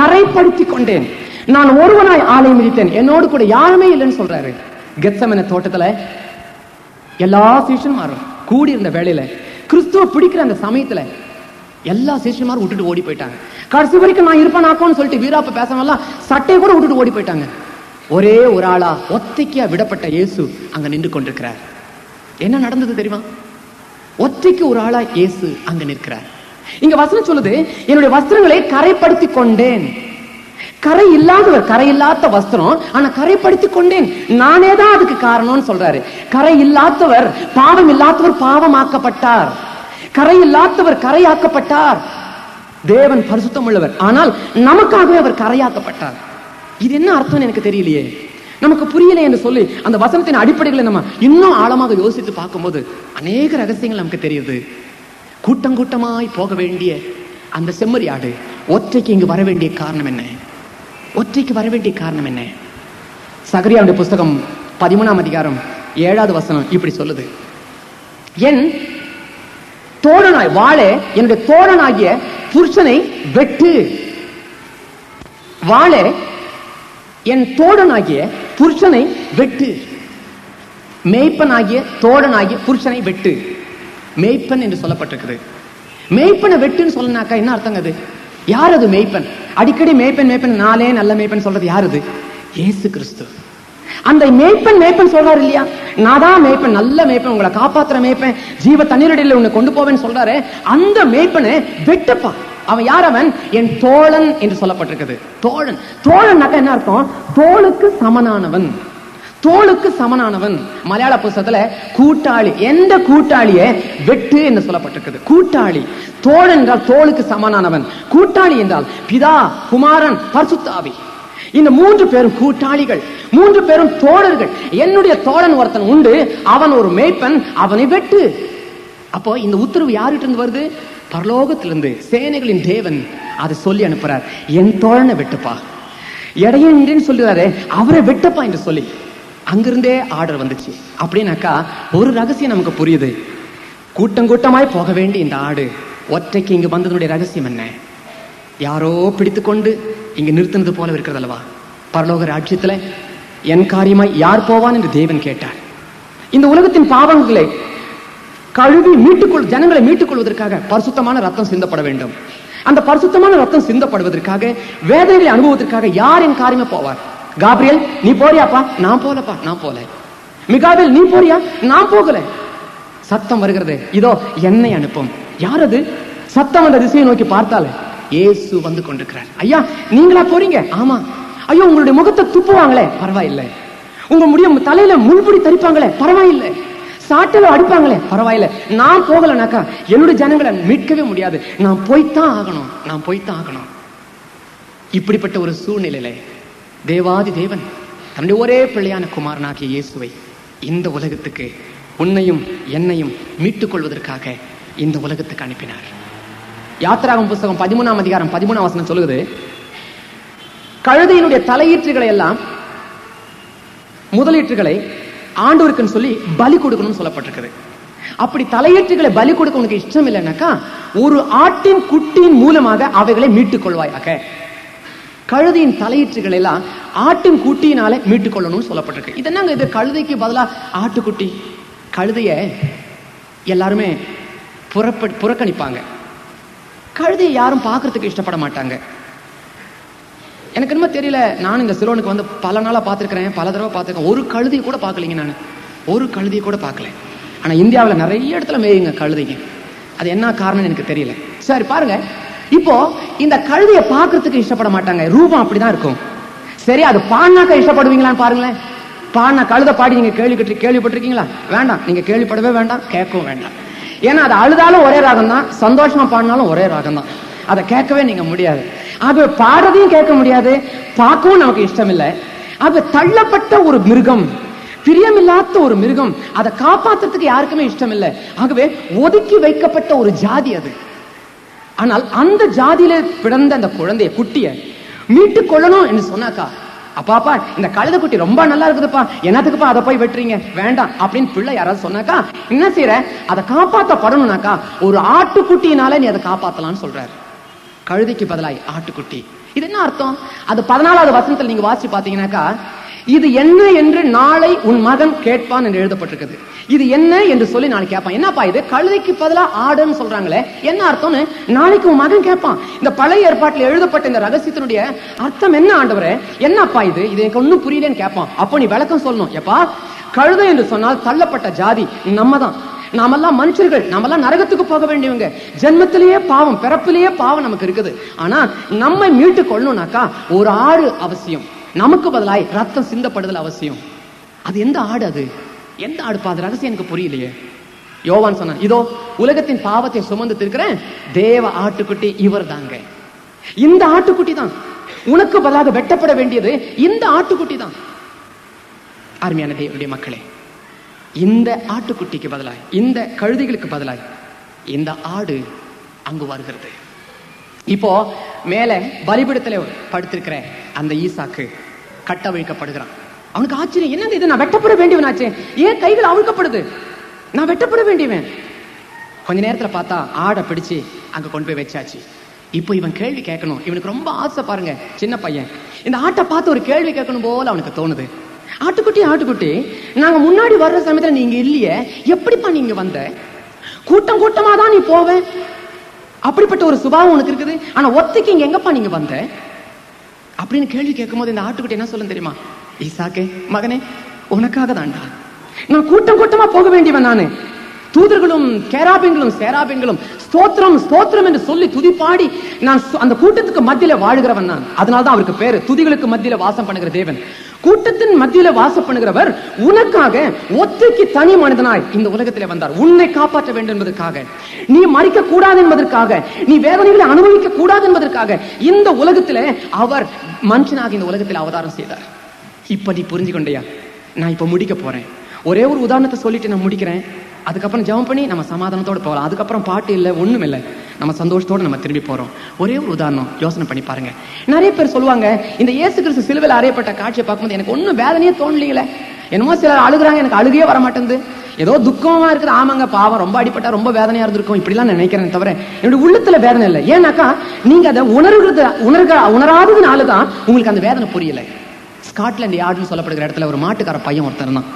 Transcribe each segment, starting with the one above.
கரைப்படுத்தி கொண்டேன். நான் ஒருவனாய் ஆலயம் மிதித்தேன், என்னோடு கூட யாருமே இல்லைன்னு சொல்றாரு. கெத்செமனே தோட்டத்துல எல்லா சீஷன்மாரும் கூடி இருந்த வேளையில, கிறிஸ்துவ பிடிக்கிற அந்த சமயத்துல எல்லா சீஷன்மாரும் விட்டுட்டு ஓடி போயிட்டாங்க. கடைசி வரைக்கும் நான் இருப்பேனாக்கோன்னு சொல்லிட்டு வீராப்ப பேசவெல்லாம் சட்டையை கூட விட்டுட்டு ஓடி போயிட்டாங்க. ஒரே ஒரு ஆளா ஒத்தைக்கா விடப்பட்ட இயேசு அங்க நின்று கொண்டிருக்கிறார். என்ன நடந்தது தெரியுமா? ஒத்தைக்கு ஒரு ஆளா இயேசு அங்க நிற்கிறார். இங்க வசனம் சொல்லுது, என்னுடைய வஸ்திரங்களை கரைப்படுத்தி கொண்டேன். கரை இல்லாதவர், கரை இல்லாத வஸ்திரம், ஆனா கரைப்படுத்தி கொண்டேன், நானே தான் அதுக்கு காரணம்னு சொல்றாரு. கரை இல்லாதவர், பாவம் இல்லாதவர் பாவமாக்கப்பட்டார், கரை இல்லாதவர் கரையாக்கப்பட்டார். தேவன் பரிசுத்தம் உள்ளவர், ஆனால் நமக்காகவே அவர் கரையாக்கப்பட்டார். இது என்ன அர்த்தம் எனக்கு தெரியலையே, நமக்கு புரியல என்று சொல்லி அந்த வசனத்தின் அடிப்படைகளை நம்ம இன்னும் ஆழமாக யோசித்து பார்க்கும்போது அநேக ரகசியங்கள் நமக்கு தெரியுது. கூட்டம் கூட்டமாய் போக வேண்டிய அந்த செம்மறியாடு ஒற்றைக்கு இங்கு வர வேண்டிய காரணம் என்ன? ஒற்றைக்கு வர வேண்டிய காரணம் என்ன? சகரியாவுடைய புஸ்தகம் 13ஆம் அதிகாரம் 7வது வசனம் இப்படி சொல்லுது, என் தோழனாய் வாளே, என்னுடைய தோழனாகிய புருஷனை வெட்டு. வாளே, என் தோழனாகிய புருஷனை வெட்டு. மேய்ப்பனாகிய தோழனாகிய புருஷனை வெட்டு. மேய்ப்பன் என்று சொல்லப்பட்டிருக்குது. மேய்ப்பனை வெட்டுன்னு சொல்லனாக்கா என்ன அர்த்தங்க? அது யார்? அது மேய்ப்பன். அடிக்கடி மேய்ப்பன் மேய்ப்பன், நாளே நல்ல மேய்ப்பன் சொல்றது யார்? அது இயேசு கிறிஸ்து. அந்த மேய்ப்பன் மேய்ப்பன் சொல்றாரு இல்லையா, நான் தான் மேய்ப்பன், நல்ல மேய்ப்பன், உங்களை காப்பாத்துற மேய்ப்பன், ஜீவ தண்ணீரடியில் உன்னை கொண்டு போவேன்னு சொல்றாரு. அந்த மேய்ப்பனை வெட்டப்பா. அவன் யார்? அவன் என் தோழன் என்று சொல்லப்பட்டிருக்குது. தோழன், தோழன்னாக்க என்ன அர்த்தம்? தோளுக்கு சமனானவன், தோளுக்கு சமனானவன். மலையாள புஸ்தகத்துல கூட்டாளி, எந்த கூட்டாளியை வெட்டு என்று சொல்லப்பட்டிருக்குது. கூட்டாளி. தோழன் என்றால் தோளுக்கு சமனானவன், கூட்டாளி என்றால் பிதா, குமாரன், பரிசுத்த ஆவி. இந்த 3 பேரும் கூட்டாளிகள், 3 பேரும் தோழர்கள். என்னுடைய தோழன் ஒருத்தன் உண்டு, அவன் ஒரு மேய்ப்பன், அவனை வெட்டு. அப்போ இந்த உத்தரவு யார்கிட்ட இருந்து வருது? பரலோகத்திலிருந்து, சேனைகளின் தேவன் அதை சொல்லி அனுப்புறார். என் தோழனை வெட்டுப்பா, இடையன் சொல்லுறாரு, அவரை வெட்டப்பா என்று சொல்லி அங்கிருந்தே ஆர்டர் வந்துச்சு. அப்படின்னாக்கா ஒரு ரகசியம் நமக்கு புரியுது. கூட்டம் கூட்டமாய் போக வேண்டிய இந்த ஆடு ஒற்றைக்கு இங்கு வந்ததனுடைய ரகசியம் என்ன? யாரோ பிடித்துக்கொண்டு இங்க நிறுத்தினது போல இருக்கிறது அல்லவா? பரலோக ராஜ்யத்துல என் காரியமாய் யார் போவான் என்று தேவன் கேட்டார். இந்த உலகத்தின் பாவங்களை கழுவி ஜனங்களை மீட்டுக் கொள்வதற்காக பரிசுத்தமான ரத்தம் சிந்தப்பட வேண்டும். அந்த பரிசுத்தமான ரத்தம் சிந்தப்படுவதற்காக, வேதனைகளை அனுபவத்திற்காக யார் என் காரியமா போவார்? காபிரியல், நீ போறியாப்பா? நான் போலப்பா, நான் போல. மிகாவேல், நீ போறியா? நான் போகல. சத்தம் வருகிறது, இதோ என்னை அனுப்பும். யார் அது? சத்தம் அந்த திசையை நோக்கி பார்த்தாலே இயேசு வந்து கொண்டிருக்கிறார். ஐயா, நீங்களா போறீங்க? ஆமா. ஐயோ, உங்களுடைய முகத்தை துப்புவாங்களே, பரவாயில்லை. உங்க முடியும் தலையில முள்புடி தரிப்பாங்களே, பரவாயில்லை. சாட்டல அடிப்பாங்களே, பரவாயில்ல. நான் போகலனாக்கா என்னுடைய ஜனங்களை மீட்கவே முடியாது. நான் போய்த்தான் ஆகணும், நான் போய்த்தான் ஆகணும். இப்படிப்பட்ட ஒரு சூழ்நிலையில தேவாதி தேவன் தன்னுடைய ஒரே பிள்ளையான குமாரனாகிய இயேசுவை இந்த உலகத்துக்கு, உன்னையும் என்னையும் மீட்டுக் கொள்வதற்காக இந்த உலகத்துக்கு அனுப்பினார். யாத்திராகம புஸ்தகம் 13ஆம் அதிகாரம் 13ஆம் வசனம் சொல்லுது, கழுதையினுடைய தலையீற்றுகளை எல்லாம், முதலீற்றுகளை ஆண்டவருக்குன்னு சொல்லி பலி கொடுக்கணும்னு சொல்லப்பட்டிருக்குது. அப்படி தலையீற்றுகளை பலி கொடுக்க உனக்கு இஷ்டம் இல்லைன்னாக்கா ஒரு ஆட்டின் குட்டியின் மூலமாக அவைகளை மீட்டுக் கொள்வாயாக. கழுதையின் தலையீற்றுகள் எல்லாம் ஆட்டின் குட்டியினால மீட்டுக் கொள்ளணும்னு சொல்லப்பட்டிருக்கு. இது என்னங்க இது? கழுதைக்கு பதிலா ஆட்டுக்குட்டி. கழுதைய எல்லாருமே புறக்கணிப்பாங்க. கழுதையை யாரும் பார்க்கறதுக்கு இஷ்டப்பட மாட்டாங்க. எனக்கு என்னமோ தெரியல, நான் இந்த சிலோனுக்கு வந்து பல நாளா பார்த்துருக்கிறேன், பல தடவை பார்த்துருக்கேன். ஒரு கழுதையை கூட பார்க்கலைங்க, நான் ஒரு கழுதையை கூட பார்க்கல. ஆனா இந்தியாவில் நிறைய இடத்துல மேயுங்க கழுதைங்க. அது என்ன காரணம் எனக்கு தெரியல. சரி பாருங்க, இப்போ இந்த கழுதையை பார்க்கறதுக்கு இஷ்டப்பட மாட்டாங்க, ரூபம் அப்படிதான் இருக்கும். சரி, அது பாடினாக்க இஷ்டப்படுவீங்களான்னு பாருங்களேன். பாடினா கழுதை பாடி நீங்க கேள்விப்பட்டிருக்கீங்களா? வேண்டாம், நீங்க கேள்விப்படவே வேண்டாம், கேட்கவும் வேண்டாம். ஏன்னா அது அழுதாலும் ஒரே ராகம் தான், சந்தோஷமா பாடினாலும் ஒரே ராகம் தான். அதை கேட்கவே நீங்க முடியாது. அது பாடுறதையும் கேட்க முடியாது, பார்க்கவும் நமக்கு இஷ்டம் இல்லை. அது தள்ளப்பட்ட ஒரு மிருகம், பிரியமில்லாத ஒரு மிருகம். அதை காப்பாற்றுறதுக்கு யாருக்குமே இஷ்டம் இல்லை. ஆகவே ஒதுக்கி வைக்கப்பட்ட ஒரு ஜாதி அது. ஆனால் அந்த ஜாதியில பிறந்த அந்த குழந்தைய, குட்டிய மீட்டுக் கொள்ளணும் என்று சொன்னாக்கா, அப்பாப்பா இந்த கழுதை குட்டி ரொம்ப நல்லா இருக்குதுப்பா, என்னத்துக்குப்பா அதை போய் வெட்டுறீங்க, வேண்டாம் அப்படின்னு பிள்ளை யாராவது சொன்னாக்கா என்ன செய்யற? அதை காப்பாற்றப்படணும்னாக்கா ஒரு ஆட்டுக்குட்டியினால நீ அதை காப்பாத்தலாம்னு சொல்றாரு. கழுதைக்கு பதிலாய் ஆட்டுக்குட்டி. இது என்ன அர்த்தம்? அது 14வது வசனத்தில் நீங்க வாசிச்சு பாத்தீங்கன்னாக்கா, இது என்ன என்று நாளை உன் மகன் கேட்பான் என்று எழுதப்பட்டிருக்குது. இது என்ன என்று சொல்லி நாளைக்கு கேட்பான். என்னப்பா இது? கழுதைக்கு பதிலா ஆடுன்னு சொல்றாங்களே, என்ன அர்த்தம்னு நாளைக்கு உன் மகன் கேட்பான். இந்த பழைய ஏற்பாட்டில் எழுதப்பட்ட இந்த ரகசியத்தினுடைய அர்த்தம் என்ன ஆண்டவரே, என்னப்பா இது? இது எனக்கு ஒன்னும் புரியலன்னு கேட்பான். அப்போ நீ விளக்கம் சொல்லணும். எப்பா, கழுதை என்று சொன்னால் தள்ளப்பட்ட ஜாதி நம்ம தான். நாமெல்லாம் மனுஷர்கள், நாமெல்லாம் நரகத்துக்கு போக வேண்டியவங்க. ஜென்மத்திலேயே பாவம், பிறப்பிலேயே பாவம் நமக்கு இருக்குது. ஆனா நம்மை மீட்டு கொள்ளணும்னாக்கா ஒரு ஆடு அவசியம். நமக்கு பதிலாய் ரத்தம் சிந்தப்படுதல் அவசியம். அது எந்த ஆடு? அது எந்த ஆடு? அது ரகசியம் எனக்கு புரியலையே. யோவான் சொன்னான், இதோ உலகத்தின் பாவத்தை சுமந்து இருக்கிறேன் தேவ ஆட்டுக்குட்டி இவர் தாங்க. இந்த ஆட்டுக்குட்டி தான் உனக்கு பதிலாக வெட்டப்பட வேண்டியது. இந்த ஆட்டுக்குட்டி தான். அருமையான தேவனுடைய மக்களே, இந்த ஆட்டுக்குட்டிக்கு பதிலாய், இந்த கழுதைகளுக்கு பதிலாய் இந்த ஆடு அங்கு வருகிறது. இப்போ மேல பலிபீடத்துல படுத்திருக்கிற அந்த ஈசாக்கு கட்டவிழ்க்கப்படுகிறான். அவனுக்கு ஆச்சரியம், என்னது இது? நான் வெட்டப்பட வேண்டியவனாச்சே, ஏன் கைகள் அவிழ்க்கப்படுது? நான் வெட்டப்பட வேண்டியவன். கொஞ்ச நேரத்துல பார்த்தா ஆடை பிடிச்சு அங்க கொண்டு போய் வச்சாச்சு. இப்போ இவன் கேள்வி கேட்கணும். இவனுக்கு ரொம்ப ஆசை பாருங்க, சின்ன பையன். இந்த ஆட்டை பார்த்து ஒரு கேள்வி கேட்கணும் போல அவனுக்கு தோணுது. ஆட்டுக்குட்டி, ஆட்டுக்குட்டி, நாங்க முன்னாடி வர்ற சமயத்துல நீங்க இல்லையே, எப்படிப்பா நீங்க வந்த? கூட்டம் கூட்டமா தான் நீ போவ, அப்படிப்பட்ட ஒரு சுபாவம் உனக்கு இருக்குது. ஆனா ஒத்தைக்கு இங்க எங்கப்பா நீங்க வந்த அப்படின்னு கேள்வி கேட்கும் போது இந்த ஆட்டுக்குட்டி என்ன சொல்ல தெரியுமா? ஈசாக்கே, மகனே, உனக்காக தான்டா நான் கூட்டம் கூட்டமா போக வேண்டியவன். நானு தூதர்களும் கேராபின்களும் சேராபின்களும் ஸ்தோத்திரம் ஸ்தோத்திரம் என்று சொல்லி துதிப்பாடி நான் அந்த கூட்டத்துக்கு மத்தியில வாழ்கிறவன் நான். அதனால்தான் அவருக்கு பேரு துதிகளுக்கு மத்தியில வாசம் பண்ணுகிற தேவன். கூட்டத்தின் மத்தியில வாசம் பண்ணுகிறவர் உனக்காக ஒத்தைக்கு தனி மனிதனாய் இந்த உலகத்திலே வந்தார். உன்னை காப்பாற்ற வேண்டும் என்பதற்காக, நீ மறிக்க கூடாது என்பதற்காக, நீ வேதனைகளை அனுபவிக்க கூடாது என்பதற்காக இந்த உலகத்திலே அவர் மனுஷனாக இந்த உலகத்தில் அவதாரம் செய்தார். இப்ப நீ புரிஞ்சு கொண்டியா? நான் இப்ப முடிக்க போறேன். ஒரே ஒரு உதாரணத்தை சொல்லிட்டு நான் முடிக்கிறேன். அதுக்கப்புறம் ஜெபம் பண்ணி நம்ம சமாதானத்தோட போகலாம். அதுக்கப்புறம் பாட்டு இல்லை, ஒண்ணும் இல்லை, நம்ம சந்தோஷத்தோட நம்ம திரும்பி போறோம். ஒரே ஒரு உதாரணம் யோசனை பண்ணி பாருங்க. நிறைய பேர் சொல்லுவாங்க, இந்த இயேசு கிறிஸ்து சிலுவையில் அறையப்பட்ட காட்சியை பார்க்கும்போது எனக்கு ஒன்னும் வேதனையே தோணலீங்களே. என்னமோ சிலர் அழுகுறாங்க, எனக்கு அழுகையே வர மாட்டேங்குது, ஏதோ துக்கமா இருக்குது. ஆமாங்க, பாவம், ரொம்ப அடிப்பட்டா ரொம்ப வேதனையா இருந்திருக்கும், இப்படிலாம் நினைக்கிறேன். தவிர என்னுடைய உள்ளத்துல வேதனை இல்லை. ஏன்னாக்கா நீங்க அதை உணராததுனாலதான் உங்களுக்கு அந்த வேதனை புரியல. ஸ்காட்லாந்து யார்டுன்னு சொல்லப்படுகிற இடத்துல ஒரு மாட்டுக்கார பையன் ஒருத்தர் தான்.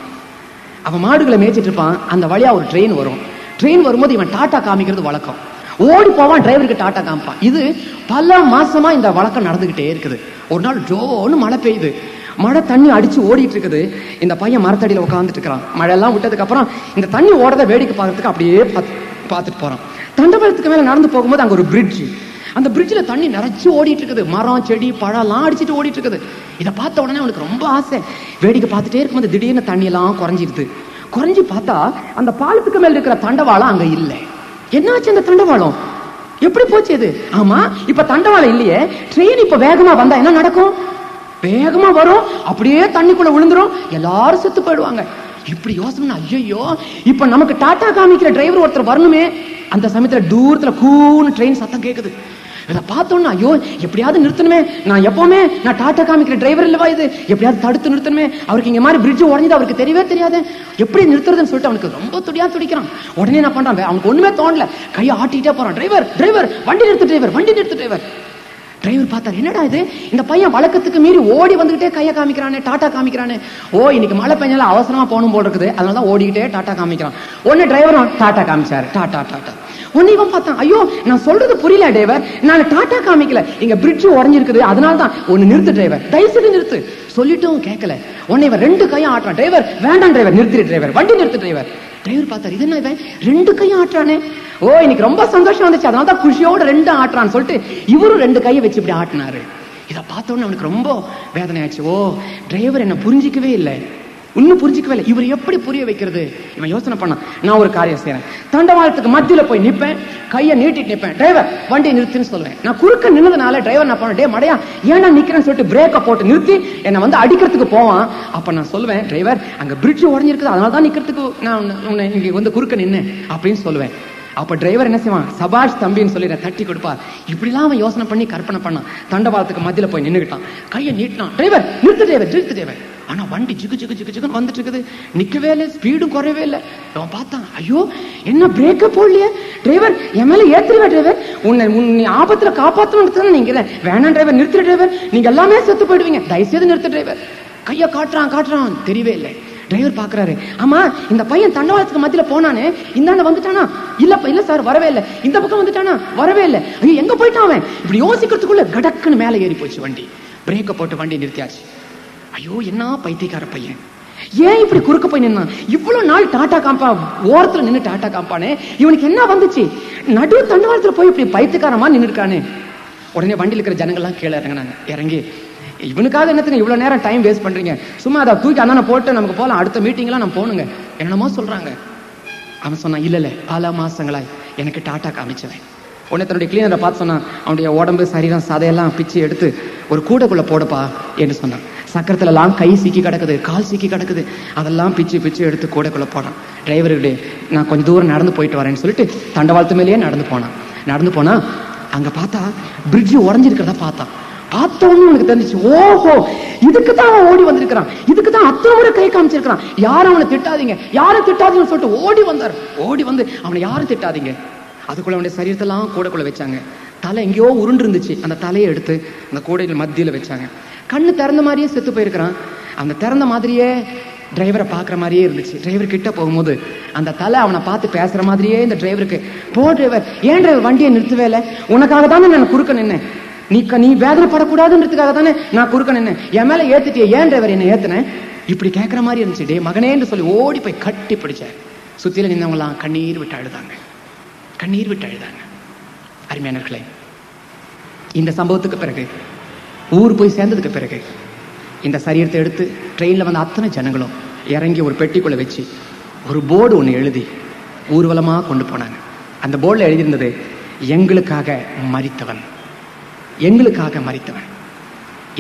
அவன் மாடுகளை மேய்ச்சிட்டு இருப்பான். அந்த வழியா ஒரு ட்ரெயின் வரும். ட்ரெயின் வரும்போது இவன் டாட்டா காமிக்கிறது வழக்கம். ஓடி போவான், டிரைவருக்கு டாட்டா காமிப்பான். இது பல மாசமா இந்த வழக்கம் நடந்துகிட்டே இருக்குது. ஒரு நாள் ஜோன்னு மழை பெய்யுது. மழை தண்ணி அடிச்சு ஓடிட்டு இருக்குது. இந்த பையன் மரத்தடியில உட்காந்துட்டு இருக்கிறான். மழை எல்லாம் விட்டதுக்கு அப்புறம் இந்த தண்ணி ஓடத வேடிக்கை பார்க்கறதுக்கு அப்படியே பார்த்துட்டு போறான். தண்டவாளத்துக்கு மேல நடந்து போகும்போது அங்க ஒரு பிரிட்ஜ். அந்த பிரிட்ஜில் தண்ணி நிறைச்சு ஓடிட்டு இருக்குது. மரம், செடி, பழம்லாம் அடிச்சுட்டு ஓடிட்டு இருக்குது. இதை பார்த்த உடனே அவனுக்கு ரொம்ப ஆசை. வேடிக்கை பார்த்துட்டே இருக்கும்போது திடீர்னு தண்ணியெல்லாம் குறைஞ்சிருது. குறைஞ்சி பார்த்தா அந்த பாலத்துக்கு மேல இருக்கிற தண்டவாளம் அங்க இல்லை. என்னாச்சு அந்த தண்டவாளம்? எப்படி போச்சு இது? ஆமா, இப்ப தண்டவாளம் இல்லையே. ட்ரெயின் இப்ப வேகமா வந்தா என்ன நடக்கும்? வேகமா வரும், அப்படியே தண்ணிக்குள்ள விழுந்துரும், எல்லாரும் செத்து போயிடுவாங்க. இப்படி யோசனை, ஐயோ இப்ப நமக்கு டாட்டா காமிக்கிற டிரைவர் ஒருத்தர் வரணுமே. அந்த சமயத்துல தூரத்துல கூன்னு ட்ரெயின் சத்தம் கேக்குது. இதை பார்த்தோன்னா ஐயோ எப்படியாவது நிறுத்தணுமே. நான் எப்பவுமே நான் டாட்டா காமிக்கிற டிரைவர் இல்லவா இது, எப்படியாவது தடுத்து நிறுத்தணுமே. அவருக்கு இங்க மாதிரி பிரிட்ஜ் உடஞ்சது அவருக்கு தெரியவே தெரியாது, எப்படி நிறுத்துறதுன்னு சொல்லிட்டு அவனுக்கு ரொம்ப துடிக்கிறான். உடனே என்ன பண்றான், அவனுக்கு ஒண்ணுமே தோணல, கையை ஆட்டிட்டே போறான். டிரைவர் டிரைவர் வண்டி நிறுத்து, டிரைவர் வண்டி நிறுத்து, டிரைவர். டிரைவர் பார்த்தார், என்னடா இது, இந்த பையன் வழக்கத்துக்கு மீறி ஓடி வந்துகிட்டே கையை காமிக்கிறானே, டாட்டா காமிக்கிறானே. ஓ இன்னைக்கு மழை பெஞ்சால அவசரமா போகணும் போல இருக்குது, அதனாலதான் ஓடிக்கிட்டே டாட்டா காமிக்கிறான். உடனே டிரைவரும் டாட்டா காமிச்சாரு. Tata tata. உடனே இவன் பார்த்தான், ஐயோ நான் சொல்றது புரியல டிரைவர், நான் டாட்டா காமிக்கல, இங்க பிரிட்ஜ் உடஞ்சிருக்குது, அதனாலதான் ஒன்னு நிறுத்து டிரைவர், தயவுசெய்து நிறுத்து. சொல்லிட்டும் கேட்கல. உடனே இவன் ரெண்டு கையும் ஆட்டுறான். டிரைவர் வேண்டாம் டிரைவர், நிறுத்திடு டிரைவர், வண்டி நிறுத்து டிரைவர். டிரைவர் பார்த்தாரு, இது என்ன இவன் ரெண்டு கையும் ஆட்டுறானே. ஓ இன்னைக்கு ரொம்ப சந்தோஷம் வந்துச்சு, அதனாலதான் குஷியோட ரெண்டு ஆட்டுறான்னு சொல்லிட்டு இவரும் ரெண்டு கையை வச்சு இப்படி ஆட்டினாரு. இதை பார்த்தோன்னு அவனுக்கு ரொம்ப வேதனை ஆச்சு. ஓ டிரைவர் என்ன புரிஞ்சிக்கவே இல்லை, இன்னும் புரிஞ்சிக்கவே இல்லை, இவர் எப்படி புரிய வைக்கிறது? இவன் யோசனை பண்ணான், நான் ஒரு காரியம் செய்யறேன், தண்டவாளத்துக்கு மத்தியில போய் நிப்பேன், கையை நீட்டிட்டு நிப்பேன், டிரைவர் வண்டியை நிறுத்துன்னு சொல்லுவேன். நான் குறுக்க நின்னதுனால டிரைவர் நான் பண்ண, டே மடையா ஏன்னா நிக்கிறேன்னு சொல்லிட்டு பிரேக்கை போட்டு நிறுத்தி என்னை வந்து அடிக்கிறதுக்கு போவான். அப்ப நான் சொல்லுவேன், டிரைவர் அங்க பிரிட்ஜ் உடஞ்சிருக்குது, அதனாலதான் நிக்கிறதுக்கு நான் உன்னை இங்க வந்து குறுக்க நின்னு அப்படின்னு சொல்லுவேன். அப்ப டிரைவர் என்ன செய்வான், சபாஷ் தம்பின்னு சொல்லி தட்டி கொடுப்பார். இப்படிலாம் அவன் யோசனை பண்ணி கற்பனை பண்ணான். தண்டவாளத்துக்கு மத்தியில போய் நின்னுக்கிட்டான், கையை நீட்டினான், டிரைவர் நிறுத்து டிரைவர், நிறுத்து டிரைவர். ஆனா வண்டி ஜிகு ஜிகு ஜிகு ஜிகுன்னு வந்துட்டு இருக்குது, நிக்கவே இல்லை, ஸ்பீடும் குறையவே இல்லை. அவன் பார்த்தான், ஐயோ என்ன பிரேக்க போடலையே டிரைவர், என் மேல ஏத்துருவா டிரைவர், உன்னை ஆபத்துல காப்பாற்றணும் நீங்க வேணாம் டிரைவர், நிறுத்துற டிரைவர், நீங்க எல்லாமே செத்து போயிடுவீங்க, தயவுசெய்து நிறுத்த டிரைவர். கைய காட்டுறான் தெரியவே இல்லை. டிரைவர் பாக்குறாரு, ஆமா இந்த பையன் தண்டவாளத்துக்கு மத்தியில போனானே, இந்தாண்ட வந்துட்டானா? இல்ல சார் வரவே இல்லை. இந்த பக்கம் வந்துட்டானா? வரவே இல்லை. ஐயோ எங்க போயிட்டான் அவன்? இப்படி யோசிக்கிறதுக்குள்ள கடக்குன்னு மேல ஏறி போச்சு வண்டி. பிரேக்க போட்டு வண்டி நிறுத்தியாச்சு. ஐயோ என்ன பைத்தியக்கார பையன், ஏன் இப்படி குறுக்க போய் நின்னா? இவ்வளவு நாள் டாடா காம்பா ஓரத்துல நின்று டாடா காம்பானே, இவனுக்கு என்ன வந்துச்சு? நடு தண்டவாளத்துல போய் இப்படி பைத்தியக்காரமா நின்று இருக்கானே. உடனே வண்டியில் இருக்கிற ஜனங்கள்லாம் கீழே இறங்கினாங்க. இறங்கி, இவனுக்காக என்னத்துக்கு இவ்வளவு நேரம் டைம் வேஸ்ட் பண்றீங்க, சும்மா அதை தூக்கி அண்ணனை போட்டு நமக்கு போலாம், அடுத்த மீட்டிங்லாம் நம்ம போகணுங்க, என்னமோ சொல்றாங்க. அவன் சொன்னான், இல்ல பல மாசங்களாய் எனக்கு டாடா காமிச்சவன். உடனே தன்னுடைய கிளீனரை பார்த்து சொன்னான், அவனுடைய உடம்பு சரீரம் சதையெல்லாம் பிச்சு எடுத்து ஒரு கூடைக்குள்ள போடப்பா என்று சொன்னான். சக்கரத்துல எல்லாம் கை சிக்கி கிடக்குது, கால் சிக்கி கிடக்குது, அதெல்லாம் பிச்சு பிச்சு எடுத்து கூடைக்குள்ள போனான். டிரைவருடைய நான் கொஞ்சம் தூரம் நடந்து போயிட்டு வரேன்னு சொல்லிட்டு தண்டவாளத்து மேலேயே நடந்து போனா அங்க பார்த்தா பிரிட்ஜ் உடஞ்சிருக்கிறதா பார்த்தான். பார்த்தவொன்னு உனக்கு தெரிஞ்சிச்சு, ஓஹோ இதுக்குதான் அவன் ஓடி வந்திருக்கிறான், இதுக்குதான் அத்தனை முறை கை காமிச்சிருக்கிறான், யாரும் அவனை திட்டாதீங்க, யாரும் திட்டாதீங்கன்னு சொல்லிட்டு ஓடி வந்தார். ஓடி வந்து அவனை யாரும் திட்டாதீங்க. அதுக்குள்ள அவனுடைய சரீரத்தெல்லாம் கூடைக்குள்ள வச்சாங்க. தலை எங்கேயோ உருண்டு இருந்துச்சு, அந்த தலையை எடுத்து அந்த கூடைகள் மத்தியில வச்சாங்க. கண்ணு திறந்த மாதிரியே செத்து போயிருக்கிறான். அந்த திறந்த மாதிரியே டிரைவரை பாக்குற மாதிரியே இருந்துச்சு. டிரைவர் கிட்ட போகும்போது அந்த தலை அவனை பார்த்து பேசுற மாதிரியே இந்த டிரைவருக்கு, போ டிரைவர், ஏன் டிரைவர் வண்டியை நிறுத்தவே இல்லை, உனக்காக தானே நான் குறுக்க நின்னேன், நீ வேதனைப்படக்கூடாதுன்றதுக்காக தானே நான் குறுக்க நின்னேன், என் மேல ஏத்துட்டிய, ஏன் டிரைவர் என்ன ஏத்துனேன், இப்படி கேட்கிற மாதிரி இருந்துச்சு. டே மகனேன்னு சொல்லி ஓடி போய் கட்டி பிடிச்சார். சுத்தில நின்றவங்களாம் கண்ணீர் விட்டு அழுதாங்க. அருமையானவர்களே, இந்த சம்பவத்துக்கு பிறகு ஊர் போய் சேர்ந்ததுக்கு பிறகு இந்த சரீரத்தை எடுத்து ட்ரெயின்ல வந்த அத்தனை ஜனங்களும் இறங்கி ஒரு பெட்டிக்குள்ள வச்சு ஒரு போர்டு ஒன்று எழுதி ஊர்வலமா கொண்டு போனாங்க. அந்த போர்டில் எழுதியிருந்தது, எங்களுக்காக மரித்தவன்.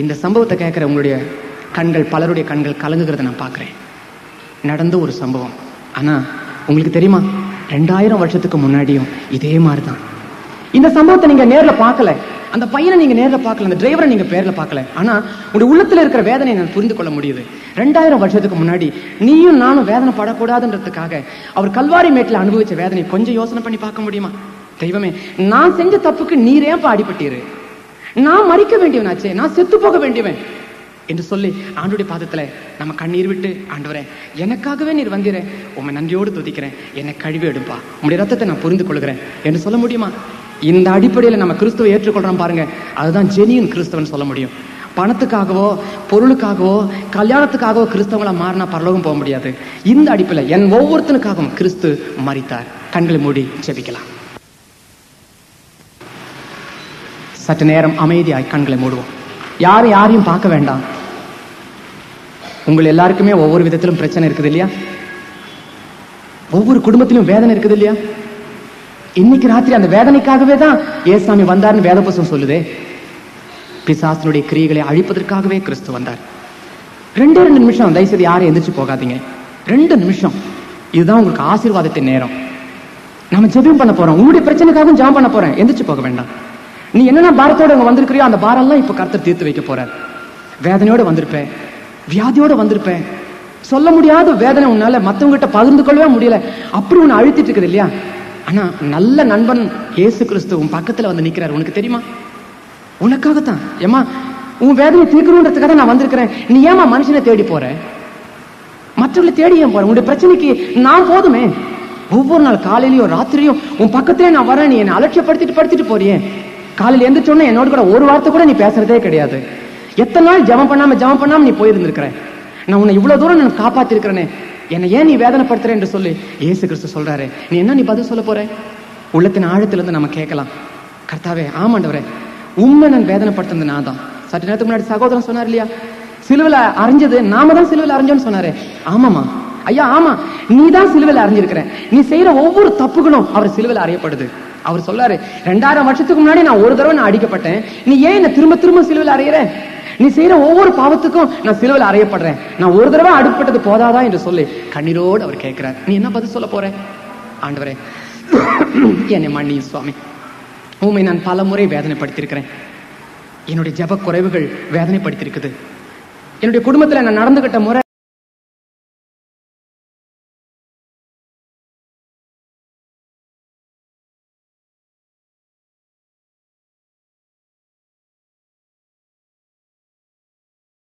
இந்த சம்பவத்தை கேட்கிற உங்களுடைய கண்கள், பலருடைய கண்கள் கலங்குகிறத நான் பார்க்கிறேன். நடந்த ஒரு சம்பவம். ஆனா உங்களுக்கு தெரியுமா, 2000 வருஷத்துக்கு முன்னாடியும் இதே மாதிரிதான். இந்த சம்பவத்தை நீங்க நேர்ல பார்க்கல, அந்த பையனை நீங்க நேர்ல பார்க்கல, அந்த டிரைவரை நீங்க பேர்ல பார்க்கல, ஆனா உங்களுடைய உள்ளத்துல இருக்கிற வேதனையை நான் புரிந்து கொள்ள முடியுது. 2000 வருஷத்துக்கு முன்னாடி நீயும் நானும் வேதனை படக்கூடாதுன்றதுக்காக அவர் கல்வாரி மேட்டில் அனுபவிச்ச வேதனை கொஞ்சம் யோசனை பண்ணி பார்க்க முடியுமா? தெய்வமே, நான் செஞ்ச தப்புக்கு நீர் ஏன் அடிபட்டீரு, நான் மறிக்க வேண்டியவனாச்சே, நான் செத்து போக வேண்டியவன் என்று சொல்லி ஆண்டுடைய பாதத்துல நம்ம கண்ணீர் விட்டு, ஆண்டவரே எனக்காகவே நீர் வந்தீரே, உண்மை நன்றியோடு துதிக்கிறேன், என்னை கழுவி எடுப்பா, உங்களுடைய ரத்தத்தை நான் புரிந்து கொள்கிறேன் என்று சொல்ல முடியுமா? இந்த அடிப்படையில் நம்ம கிறிஸ்துவை ஏற்றுக்கொள்றோம் பாருங்க, அதுதான் ஜெனியூன் கிறிஸ்தவன் சொல்ல முடியும். பணத்துக்காகவோ பொருளுக்காகவோ கல்யாணத்துக்காகவோ கிறிஸ்தவங்களா மாறினா பரலோகம் போக முடியாது. இந்த அடிப்படையில் என் ஒவ்வொருத்தனுக்காகவும் கிறிஸ்து மரித்தார். கண்களை மூடி ஜெபிக்கலாம். சற்று நேரம் அமைதியாய் கண்களை மூடுவோம். யாரையும் பார்க்க வேண்டாம். உங்கள் எல்லாருக்குமே ஒவ்வொரு விதத்திலும் பிரச்சனை இருக்குது இல்லையா? ஒவ்வொரு குடும்பத்திலும் வேதனை இருக்குது இல்லையா? இன்னைக்கு ராத்திரி அந்த வேதனைக்காகவே தான் ஏசாமி வந்தார்னு வேத புத்தகம் சொல்லுதே. பிசாசனுடைய கிரியைகளை அழிப்பதற்காகவே கிறிஸ்து வந்தார். 2 நிமிஷம் தயவுசெய்து யாரும் எந்திரிச்சு போகாதீங்க. 2 நிமிஷம், இதுதான் உங்களுக்கு ஆசீர்வாதத்தின் நேரம். நம்ம ஜெபம் பண்ண போறோம், உங்களுடைய பிரச்சனைக்காகவும் ஜெபம் பண்ண போறேன். எந்திரிச்சு போக வேண்டாம். நீ என்னென்ன பாரத்தோட அங்க வந்திருக்கிறியோ அந்த பாரெல்லாம் இப்ப கர்த்தர் தீர்த்து வைக்க போறார். வேதனையோட வந்திருப்பேன், வியாதியோட வந்திருப்பேன், சொல்ல முடியாத வேதனை உன்னால மத்தவங்கிட்ட பகிர்ந்து கொள்ளவே முடியல, அப்படி உன்னை அழுத்திட்டு இருக்குது இல்லையா? ஆனா நல்ல நண்பன் இயேசு கிறிஸ்து உன் பக்கத்துல வந்து நிக்கிறார். உனக்கு தெரியுமா? உனக்காகத்தான். ஏமா உன் வேதனை தீர்க்கணுன்றதுக்காக நான் வந்திருக்கிறேன். நீ ஏமா மனுஷனை தேடி போற, மற்றவர்களை தேடி ஏன் போற? உன்னுடைய பிரச்சனைக்கு நான் போதுமே. ஒவ்வொரு நாள் காலையிலயும் ராத்திரியும் உன் பக்கத்தே நான் வரேன், நீ என்னை அலட்சியப்படுத்திட்டு போறியே. காலையில் எந்திரிச்சோன்னா என்னோட கூட ஒரு வார்த்தை கூட நீ பேசுறதே கிடையாது. எத்தனை நாள் ஜெபம் பண்ணாம நீ போயிருந்திருக்கிற. நான் உன்னை இவ்வளவு தூரம் நான் காப்பாத்திருக்கிறேனே, என்னை ஏன் நீ வேதனைப்படுத்துற என்று சொல்லி இயேசு கிறிஸ்து சொல்றாரு. நீ பதில் சொல்ல போற? உள்ளத்தின் ஆழத்திலிருந்து நம்ம கேட்கலாம். கர்த்தாவே, ஆமாண்டவரே, உண்மை நான் வேதனைப்படுத்துறது நான் தான். சற்று நேரத்துக்கு முன்னாடி சகோதரன் சொன்னார் இல்லையா, சிலுவையில அரைஞ்சது நாம தான் சிலுவையில அரைஞ்சோன்னு சொன்னாரு. ஆமாமா ஐயா, ஆமா, நீ தான் சிலுவையில அரைஞ்சிருக்கிற. நீ செய்யற ஒவ்வொரு தப்புகளும் அவர் சிலுவையில அறையப்படுது. அவர் சொல்றாரு, 2000 வருஷத்துக்கு முன்னாடி நான் ஒரு தடவை நான் அடிக்கப்பட்டேன், நீ ஏன் என்ன திரும்ப சிலுவையில அறையிற? நீ செய்யற ஒவ்வொரு பாவத்துக்கும் நான் சிலுவையில அறையப்படுறேன், நான் ஒரு தடவை அடிப்பட்டது போதாதா என்று சொல்லி கண்ணீரோடு அவர் கேட்கிறார். நீ என்ன பதில் சொல்ல போற? ஆண்டவரே, என்னை மன்னியும் சுவாமி, உண்மை நான் பல முறை வேதனைப்படுத்திருக்கிறேன். என்னுடைய ஜெப குறைவுகள் வேதனைப்படுத்திருக்குது. என்னுடைய குடும்பத்துல நான் நடந்துகிட்ட முறை